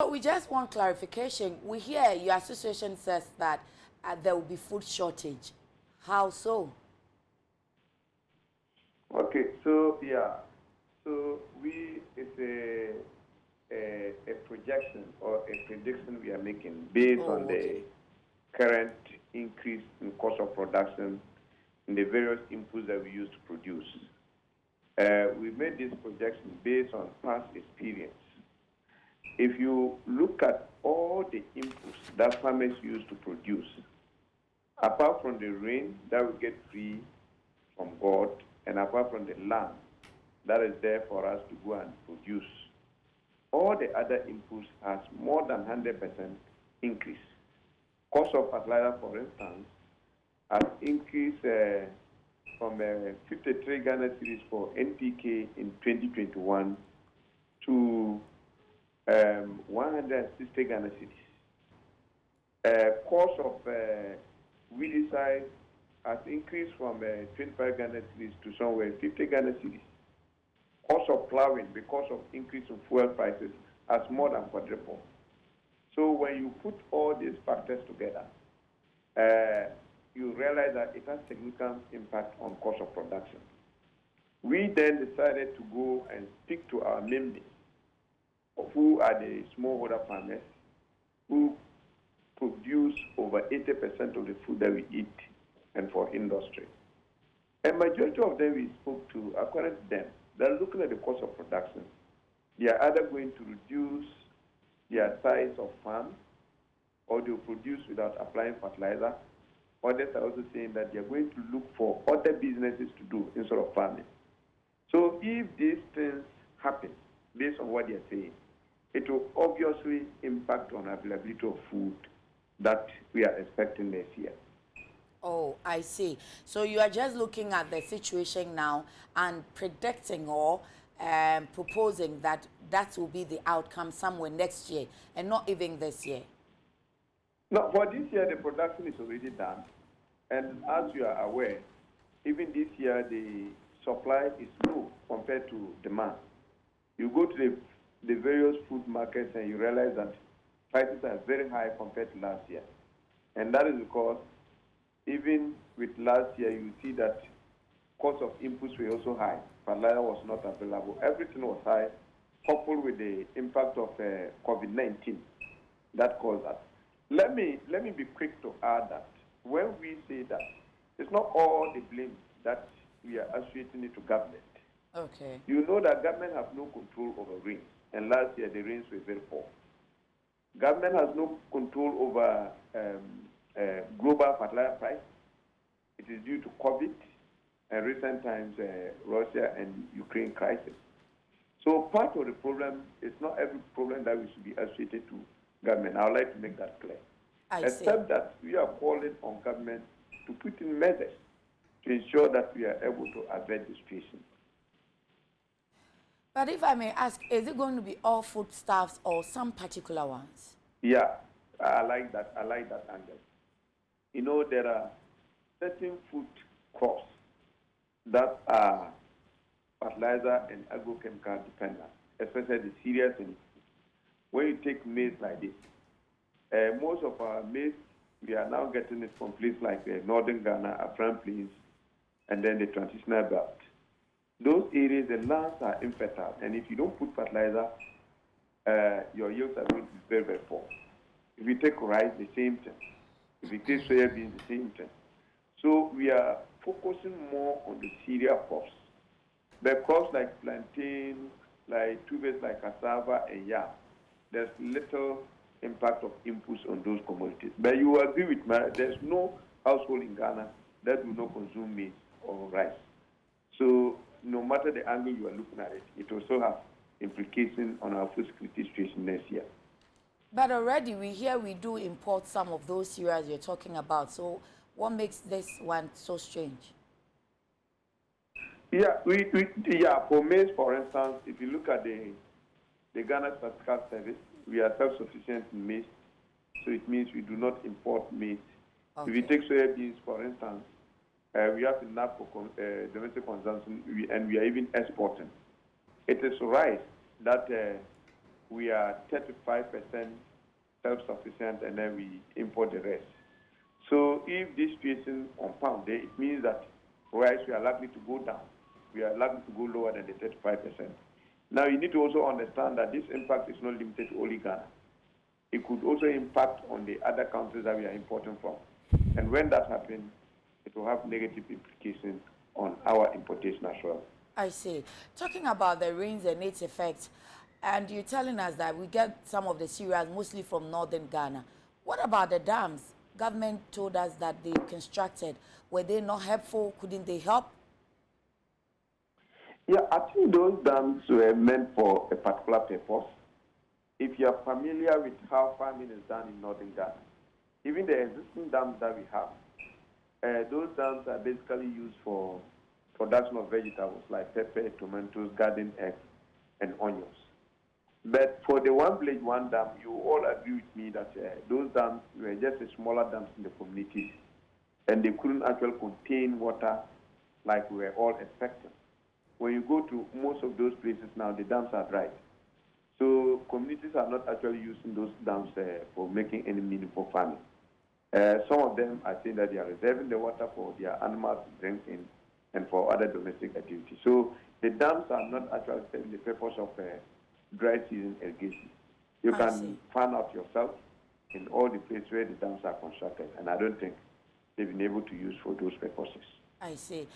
So we just want clarification. We hear your association says that there will be food shortage. How so? Okay, so yeah, so it's a projection or a prediction we are making based on Oh, okay. the current increase in cost of production in the various inputs that we use to produce. We made this projection based on past experience. If you look at all the inputs that farmers use to produce, apart from the rain that we get free from God, and apart from the land that is there for us to go and produce, all the other inputs has more than 100% increase. Cost of fertilizer, for instance, has increased from 53 Ghana cedis for NPK in 2021 to 160 Ghana cedis. Cost of weedicide has increased from 25 Ghana cedis to somewhere 50 Ghana cedis. Cost of plowing, because of increase in fuel prices, has more than quadrupled. So when you put all these factors together, you realize that it has significant impact on cost of production. We then decided to go and speak to our members, who are the smallholder farmers, who produce over 80% of the food that we eat and for industry. A majority of them we spoke to, according to them, they're looking at the cost of production. They are either going to reduce their size of farm, or they'll produce without applying fertilizer. Others are also saying that they're going to look for other businesses to do instead of farming. So if these things happen, based on what they're saying, it will obviously impact on availability of food that we are expecting next year. Oh, I see. So you are just looking at the situation now and predicting or proposing that that will be the outcome somewhere next year and not even this year. No, for this year, the production is already done. And as you are aware, even this year, the supply is low compared to demand. You go to the various food markets and you realize that prices are very high compared to last year. And that is because even with last year, you see that cost of inputs were also high. Fertilizer was not available. Everything was high, coupled with the impact of COVID-19 that caused that. Let me be quick to add that when we say that, it's not all the blame that we are associating it to government. Okay. You know that government has no control over rains, and last year the rains were very poor. Government has no control over global fertilizer price. It is due to COVID and recent times Russia and Ukraine crisis. So part of the problem is not every problem that we should be associated to government. I would like to make that clear. Except that we are calling on government to put in measures to ensure that we are able to avert the situation. But if I may ask, is it going to be all foodstuffs or some particular ones? Yeah, I like that. I like that angle. You know, there are certain food crops that are fertilizer and agrochemical dependent, especially the cereals. And when you take maize like this, most of our maize, we are now getting it from places like northern Ghana, Afran Plains, and then the transitional belt. Those areas, the lands are infertile, and if you don't put fertilizer, your yields are going to be very, very poor. If you take rice, the same thing. If you take soybeans, the same thing. So we are focusing more on the cereal crops. The crops like plantain, like tubers like cassava and yam, there's little impact of inputs on those commodities. But you will agree with me, there's no household in Ghana that will not consume maize or rice. So no matter the angle you are looking at it, it also has implications on our food security situation next year. But already we do import some of those cereals you're talking about. So what makes this one so strange? Yeah, for maize, for instance, if you look at the Ghana Statistical Service, we are self-sufficient in maize, so it means we do not import maize. Okay. If you take soybeans, for instance, we have enough for domestic consumption, and we are even exporting. It is rice that we are 35% self-sufficient, and then we import the rest. So if this situation compounded, it means that whereas we are likely to go down, we are likely to go lower than the 35%. Now you need to also understand that this impact is not limited to only Ghana. It could also impact on the other countries that we are importing from. And when that happens, it will have negative implications on our importation as well. I see. Talking about the rains and its effects, and you're telling us that we get some of the cereals mostly from northern Ghana. What about the dams? Government told us that they constructed. Were they not helpful? Couldn't they help? Yeah, I think those dams were meant for a particular purpose. If you are familiar with how farming is done in northern Ghana, even the existing dams that we have, those dams are basically used for production of vegetables like pepper, tomatoes, garden eggs, and onions. But for the one village, one dam, you all agree with me that those dams were just smaller dams in the communities, and they couldn't actually contain water like we were all expecting. When you go to most of those places now, the dams are dry. So communities are not actually using those dams for making any meaningful farming. Some of them are saying that they are reserving the water for their animals to drink in and for other domestic activities. So the dams are not actually serving the purpose of dry season irrigation. You can find out yourself in all the places where the dams are constructed, and I don't think they've been able to use for those purposes. I see.